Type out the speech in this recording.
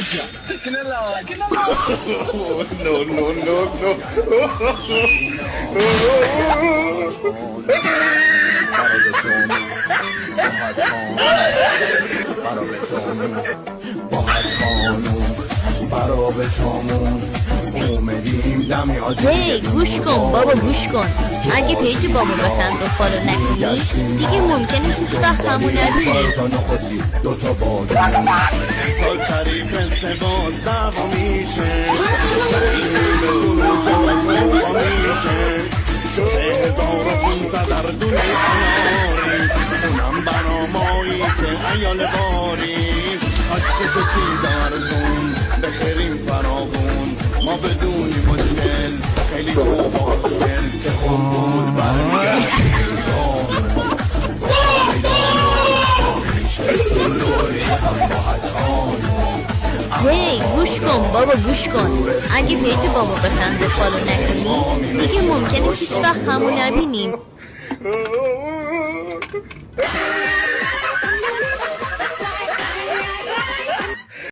هی گوش کن بابا گوش کن. اگه پیج بابا بخند رو فالو نکنی دیگه ممکنه هیچ وقت همون نبینی. ما بدون مشکل خیلی خوشگل چه خوب بود برگشت هی گوش کن بابا گوش کن. اگه پیج بابا بخند رو فالو نکنی دیگه ممکنه هیچ وقت همون نبینیم.